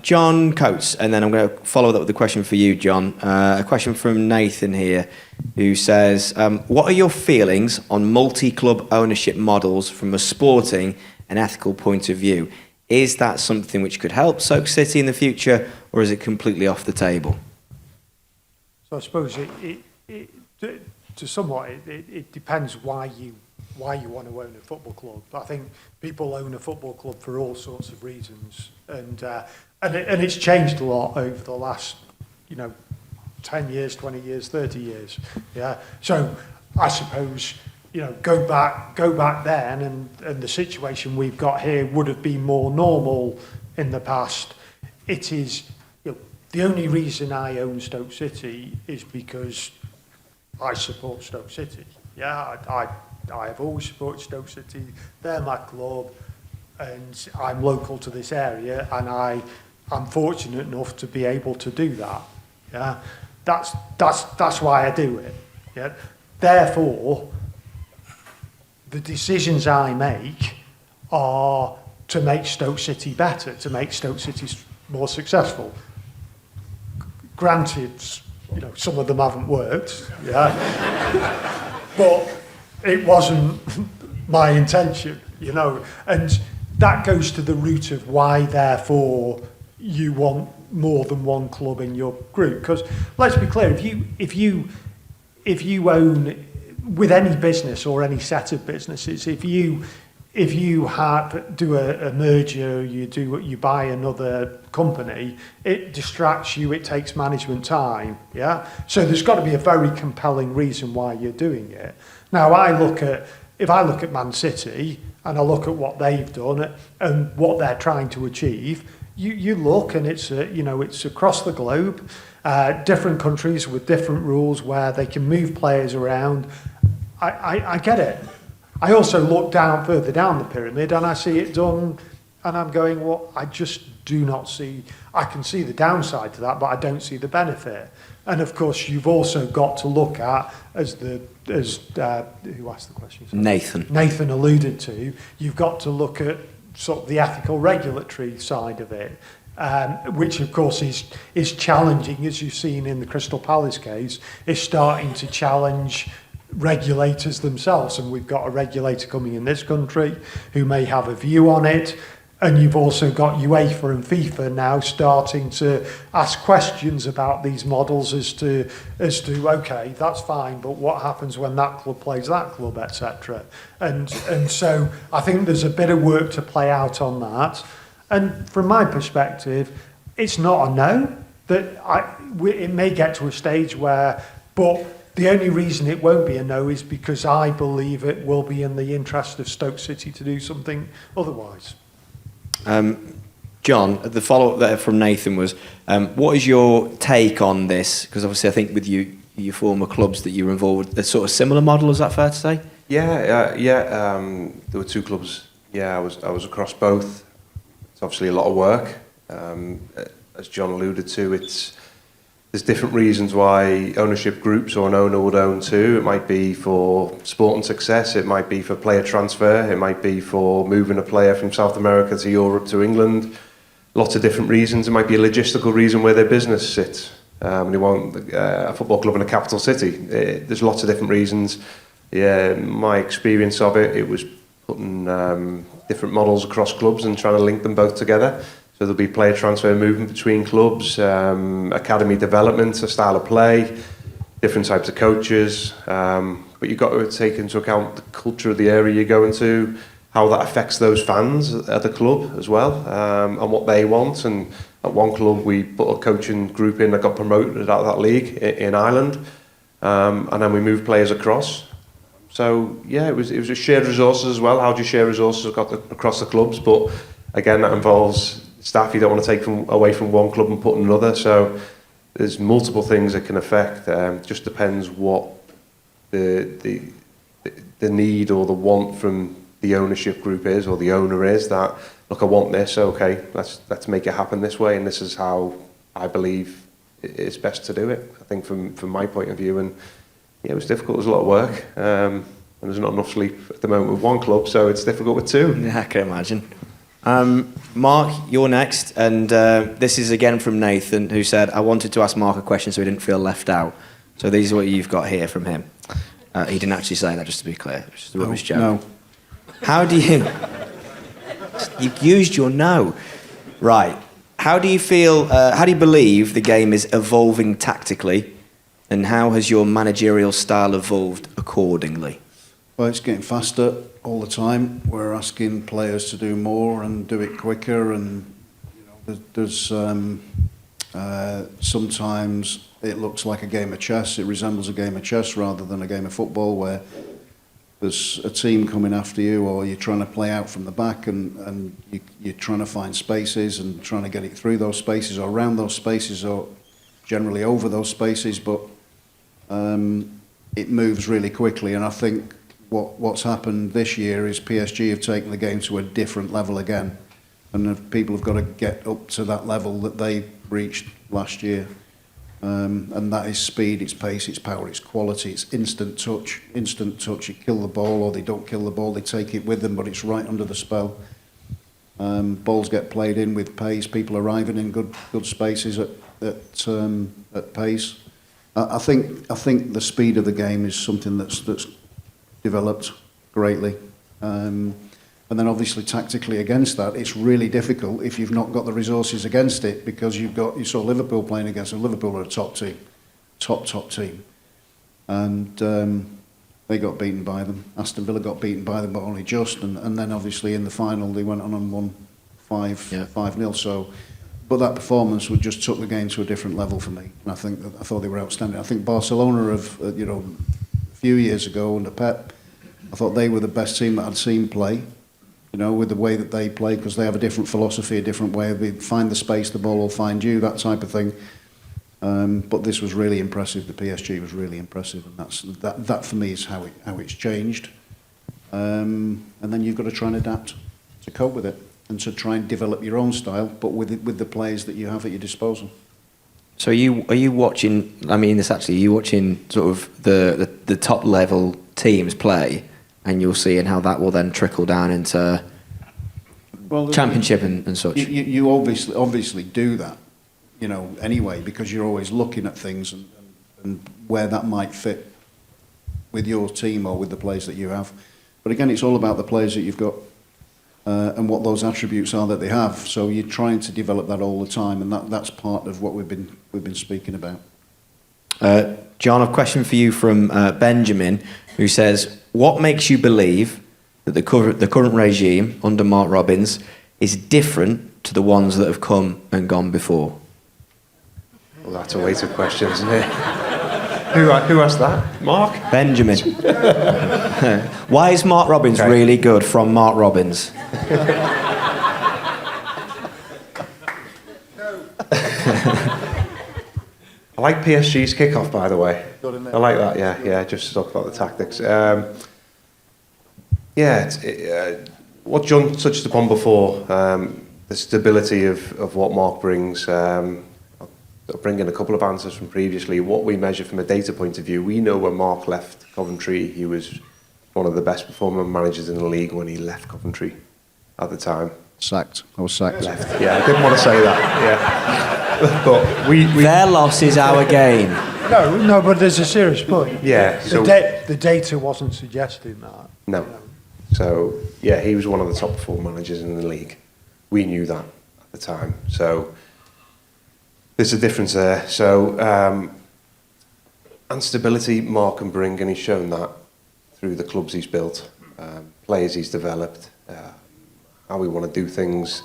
John Coates, and then I'm going to follow that with a question for you, John. A question from Nathan here, who says, what are your feelings on multi-club ownership models from a sporting and ethical point of view? Is that something which could help Stoke City in the future, or is it completely off the table? So I suppose it depends why you want to own a football club. I think people own a football club for all sorts of reasons, and it's changed a lot over the last 10 years, 20 years, 30 years. Yeah. So I suppose go back then, and the situation we've got here would have been more normal in the past. It is the only reason I own Stoke City is because I support Stoke City. Yeah, I have always supported Stoke City. They're my club, and I'm local to this area, and I'm fortunate enough to be able to do that. Yeah, that's why I do it. Yeah, therefore, the decisions I make are to make Stoke City better, to make Stoke City more successful. Granted, some of them haven't worked, yeah, but it wasn't my intention, and that goes to the root of why, therefore, you want more than one club in your group. Because let's be clear, if you own, with any business or any set of businesses, if you do a merger, you buy another company, it distracts you, it takes management time, yeah? So there's got to be a very compelling reason why you're doing it. Now, if I look at Man City and I look at what they've done and what they're trying to achieve, you look and it's across the globe, different countries with different rules where they can move players around. I get it. I also look further down the pyramid, and I see it done And I'm going, well, I just do not see, I can see the downside to that, but I don't see the benefit. And of course, you've also got to look at, who asked the question? Sorry? Nathan alluded to, you've got to look at sort of the ethical regulatory side of it, which of course is challenging, as you've seen in the Crystal Palace case, is starting to challenge regulators themselves. And we've got a regulator coming in this country who may have a view on it. And you've also got UEFA and FIFA now starting to ask questions about these models as to okay, that's fine, but what happens when that club plays that club, etc. And so I think there's a bit of work to play out on that. And from my perspective, it's not a no. It may get to a stage where, but the only reason it won't be a no is because I believe it will be in the interest of Stoke City to do something otherwise. John, the follow-up there from Nathan was, what is your take on this? Because obviously I think with your former clubs that you were involved with, a sort of similar model, is that fair to say? Yeah. There were two clubs. Yeah, I was across both. It's obviously a lot of work. As John alluded to, there's different reasons why ownership groups or an owner would own two. It might be for sport and success, it might be for player transfer, it might be for moving a player from South America to Europe to England. Lots of different reasons. It might be a logistical reason where their business sits. And they want a football club in a capital city. There's lots of different reasons. Yeah, my experience of it was putting different models across clubs and trying to link them both together. So there'll be player transfer movement between clubs, academy development, a style of play, different types of coaches. But you've got to take into account the culture of the area you're going to, how that affects those fans at the club as well, and what they want. And at one club, we put a coaching group in that got promoted out of that league in Ireland, and then we moved players across. So yeah, it was a shared resources as well. How do you share resources across the clubs? But again, that involves staff you don't want to take away from one club and put in another. So there's multiple things that can affect. Just depends what the need or the want from the ownership group is, or the owner is. That, look, I want this. Okay, let's make it happen this way, and this is how I believe it's best to do it. I think from my point of view, and yeah, it was difficult. It was a lot of work, and there's not enough sleep at the moment with one club, so it's difficult with two. Yeah, I can imagine. Mark, you're next, and this is again from Nathan, who said, I wanted to ask Mark a question so he didn't feel left out. So these are what you've got here from him. He didn't actually say that, just to be clear. It's just a rubbish joke. No. How do you... You've used your no. Right. How do you feel, how do you believe the game is evolving tactically, and how has your managerial style evolved accordingly? Well, it's getting faster all the time. We're asking players to do more and do it quicker, and there's sometimes it looks like a game of chess. It resembles a game of chess rather than a game of football, where there's a team coming after you, or you're trying to play out from the back, and you're trying to find spaces and trying to get it through those spaces or around those spaces or generally over those spaces, but it moves really quickly. And I think what's happened this year is PSG have taken the game to a different level again, and people have got to get up to that level that they reached last year, and that is speed, it's pace, it's power, it's quality, it's instant touch. You kill the ball, or they don't kill the ball, they take it with them, but it's right under the spell. Balls get played in with pace, people arriving in good spaces at pace. I think the speed of the game is something that's developed greatly, and then obviously tactically against that, it's really difficult if you've not got the resources against it, because you saw Liverpool playing against Liverpool are a top team, top team, and they got beaten by them. Aston Villa got beaten by them, but only just, and then obviously in the final they went on and won 5-0. So, but that performance would just took the game to a different level for me, and I thought they were outstanding. I think Barcelona of a few years ago under Pep, I thought they were the best team that I'd seen play, with the way that they play, because they have a different philosophy, a different way of find the space, the ball will find you, that type of thing. But this was really impressive. The PSG was really impressive, and that for me is how it's changed. And then you've got to try and adapt to cope with it. and to try and develop your own style, but with the players that you have at your disposal. So are you watching? I mean, this actually, are you watching sort of the top level teams play, and you're seeing how that will then trickle down into Championship and such. You obviously do that, anyway, because you're always looking at things and where that might fit with your team or with the players that you have. But again, it's all about the players that you've got and what those attributes are that they have. So you're trying to develop that all the time, and that's part of what we've been speaking about. John, a question for you from Benjamin, who says, "What makes you believe that the current regime under Mark Robins is different to the ones that have come and gone before?" Well, that's a weighted question, isn't it? Who asked that? Mark? Benjamin. Why is Mark Robins really good from Mark Robins? I like PSG's kickoff, by the way. I like that, yeah, just to talk about the tactics. What John touched upon before, the stability of what Mark brings. I'll bring in a couple of answers from previously. What we measure from a data point of view, we know when Mark left Coventry, he was one of the best performing managers in the league when he left Coventry at the time. Sacked. I was sacked. Left. Yeah, I didn't want to say that, yeah. But we Their loss is our gain. No, but there's a serious point. Yeah. So The data wasn't suggesting that. No. So, yeah, he was one of the top performing managers in the league. We knew that at the time. So, there's a difference there. So, and stability Mark can bring, and he's shown that through the clubs he's built, players he's developed, how we want to do things.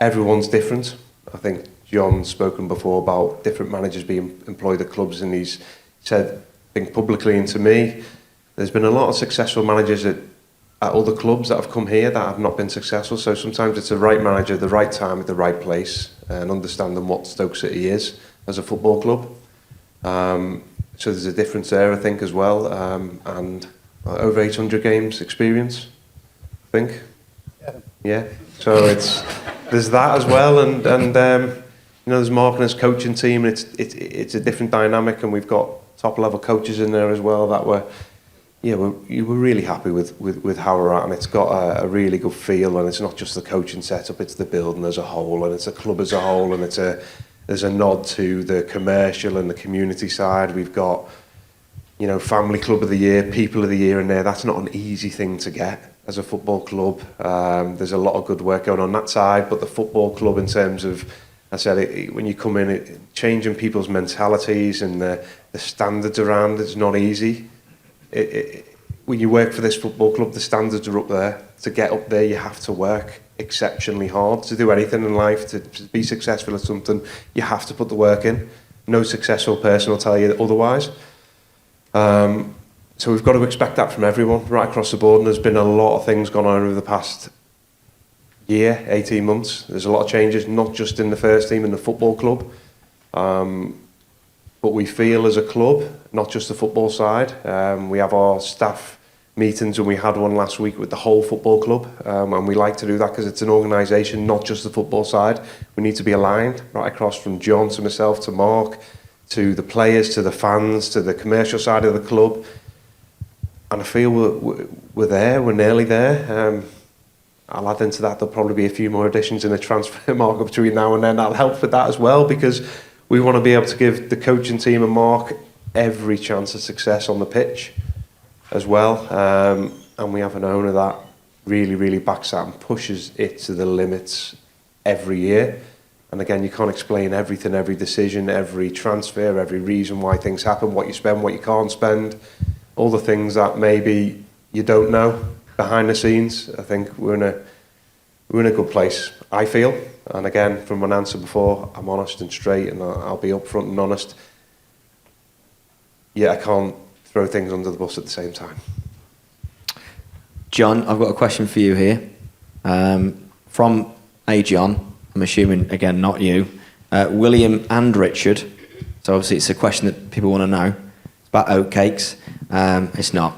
Everyone's different. I think John's spoken before about different managers being employed at clubs, and he's said, I think publicly and to me, there's been a lot of successful managers at other clubs that have come here that have not been successful. So sometimes it's the right manager at the right time at the right place, and understanding what Stoke City is as a football club. So there's a difference there, I think, as well. And over 800 games experience, I think. Yeah. So there's that as well, and there's Mark and his coaching team. And it's a different dynamic, and we've got top level coaches in there as well that we're really happy with how we're at, and it's got a really good feel. And it's not just the coaching setup; it's the building as a whole, and it's a club as a whole, and there's a nod to the commercial and the community side. We've got, Family Club of the Year, People of the Year in there. That's not an easy thing to get as a football club. There's a lot of good work going on that side, but the football club, in terms of, I said, when you come in, changing people's mentalities and the standards around it's not easy. When you work for this football club, the standards are up there. To get up there, you have to work exceptionally hard. To do anything in life, to be successful at something, you have to put the work in. No successful person will tell you otherwise. So we've got to expect that from everyone, right across the board. And there's been a lot of things gone on over the past year, 18 months. There's a lot of changes, not just in the first team, in the football club. But we feel as a club, not just the football side, we have our staff meetings, and we had one last week with the whole football club, and we like to do that because it's an organisation, not just the football side. We need to be aligned right across from John to myself to Mark to the players to the fans to the commercial side of the club, and I feel we're there, we're nearly there. I'll add into that there'll probably be a few more additions in the transfer market between now and then. That'll help with that as well, because we want to be able to give the coaching team and Mark every chance of success on the pitch as well. And we have an owner that really, really backs that and pushes it to the limits every year. And again, you can't explain everything, every decision, every transfer, every reason why things happen, what you spend, what you can't spend, all the things that maybe you don't know behind the scenes. I think we're in a good place, I feel. And again, from an answer before, I'm honest and straight, and I'll be upfront and honest. Yeah, I can't throw things under the bus at the same time. John, I've got a question for you here. From a John, I'm assuming, again, not you, William and Richard. So obviously it's a question that people want to know. It's about oatcakes. It's not.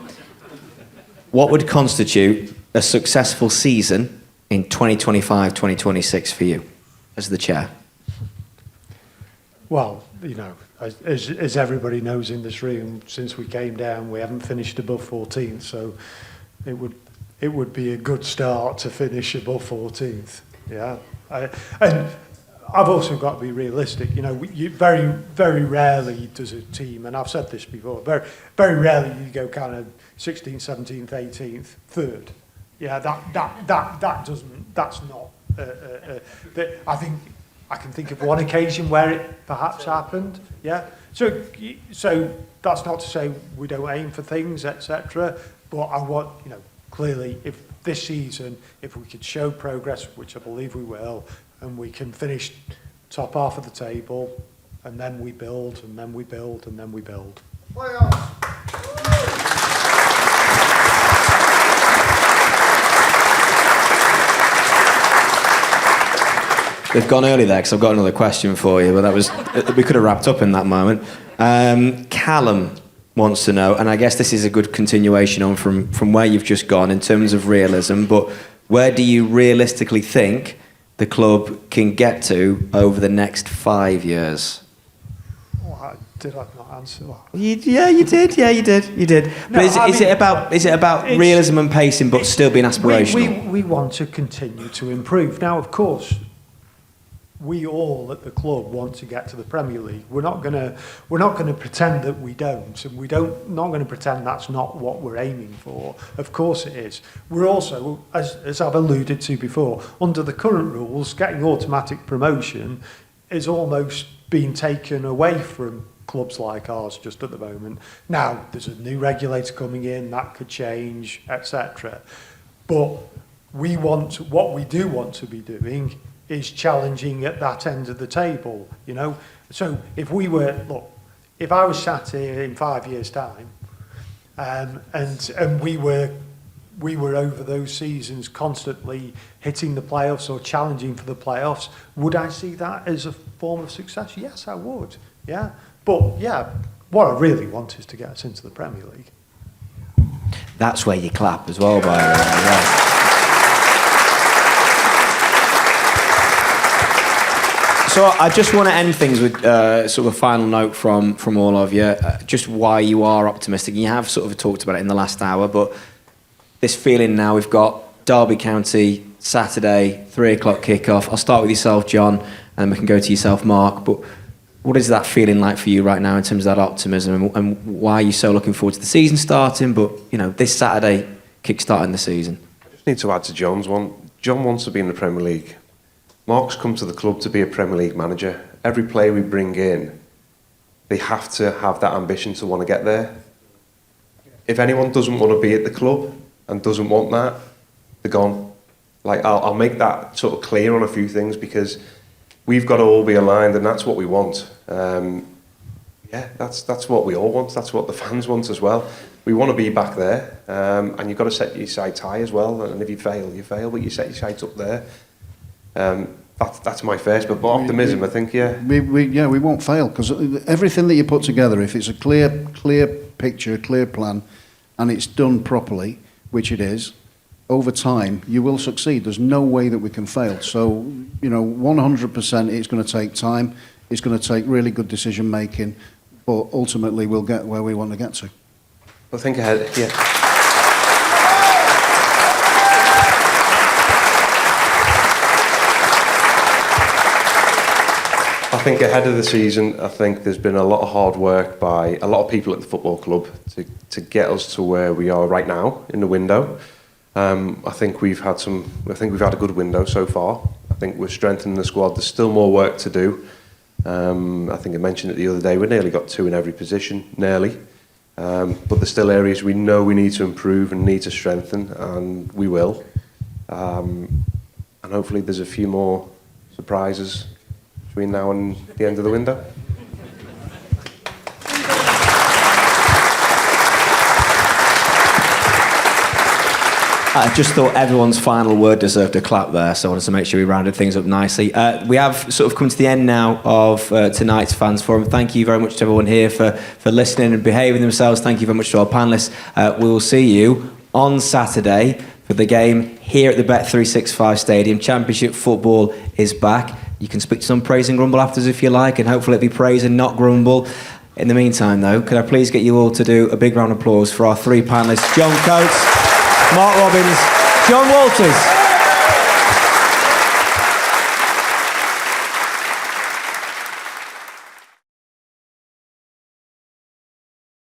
What would constitute a successful season in 2025, 2026 for you as the chair? Well, you know, as everybody knows in this room, since we came down, we haven't finished above 14th, so it would be a good start to finish above 14th. Yeah, and I've also got to be realistic. You know, you very rarely does a team, and I've said this before, very rarely you go kind of 16th, 17th, 18th, third. Yeah, that doesn't. That's not. I think I can think of one occasion where it perhaps happened. Yeah. So that's not to say we don't aim for things, etc. But I want, you know, clearly, if this season, if we could show progress, which I believe we will, and we can finish top half of the table, and then we build, and then we build, and then we build. They've gone early there because I've got another question for you, but that was we could have wrapped up in that moment. Callum wants to know, and I guess this is a good continuation on from where you've just gone in terms of realism, but where do you realistically think the club can get to over the next 5 years? Did I not answer that? Yeah, you did. But No, is it about realism and pacing, but still being aspirational? We want to continue to improve. Now, of course, we all at the club want to get to the Premier League. We're not going to pretend that we don't, and not going to pretend that's not what we're aiming for. Of course it is. We're also, as I've alluded to before, under the current rules, getting automatic promotion is almost being taken away from clubs like ours just at the moment. Now, there's a new regulator coming in, that could change, etc. But what we do want to be doing is challenging at that end of the table, you know. So if I was sat here in 5 years' time, and we were over those seasons constantly hitting the playoffs or challenging for the playoffs, would I see that as a form of success? Yes, I would. Yeah, but yeah, what I really want is to get us into the Premier League. That's where you clap as well, by the way. Yeah. So I just want to end things with sort of a final note from all of you, just why you are optimistic. You have sort of talked about it in the last hour, but this feeling now, we've got Derby County, Saturday, 3 o'clock kickoff. I'll start with yourself, John, and then we can go to yourself, Mark. But what is that feeling like for you right now in terms of that optimism, and why are you so looking forward to the season starting, but, you know, this Saturday kick-starting the season? I just need to add to John's one. John wants to be in the Premier League. Mark's come to the club to be a Premier League manager. Every player we bring in, they have to have that ambition to want to get there. If anyone doesn't want to be at the club and doesn't want that, they're gone. Like, I'll make that sort of clear on a few things, because we've got to all be aligned, and that's what we want. That's what we all want. That's what the fans want as well. We want to be back there, and you've got to set your sights high as well. And if you fail, you fail, but you set your sights up there. That's my first, but optimism, I think, yeah. We won't fail, because everything that you put together, if it's a clear picture, a clear plan, and it's done properly, which it is, over time, you will succeed. There's no way that we can fail. So, you know, 100% it's going to take time. It's going to take really good decision making, but ultimately we'll get where we want to get to. Well, think ahead, yeah. I think ahead of the season, I think there's been a lot of hard work by a lot of people at the football club to get us to where we are right now in the window. I think we've had a good window so far. I think we're strengthening the squad. There's still more work to do. I think I mentioned it the other day. We nearly got 2 in every position, nearly. But there's still areas we know we need to improve and need to strengthen, and we will. And hopefully there's a few more surprises between now and the end of the window. I just thought everyone's final word deserved a clap there, so I wanted to make sure we rounded things up nicely. We have sort of come to the end now of tonight's Fans Forum. Thank you very much to everyone here for listening and behaving themselves. Thank you very much to our panellists. We will see you on Saturday for the game here at the Bet365 Stadium. Championship football is back. You can speak to some praise and grumble afterwards if you like, and hopefully it'll be praise and not grumble. In the meantime, though, could I please get you all to do a big round of applause for our 3 panellists, John Coates, Mark Robbins, John Walters,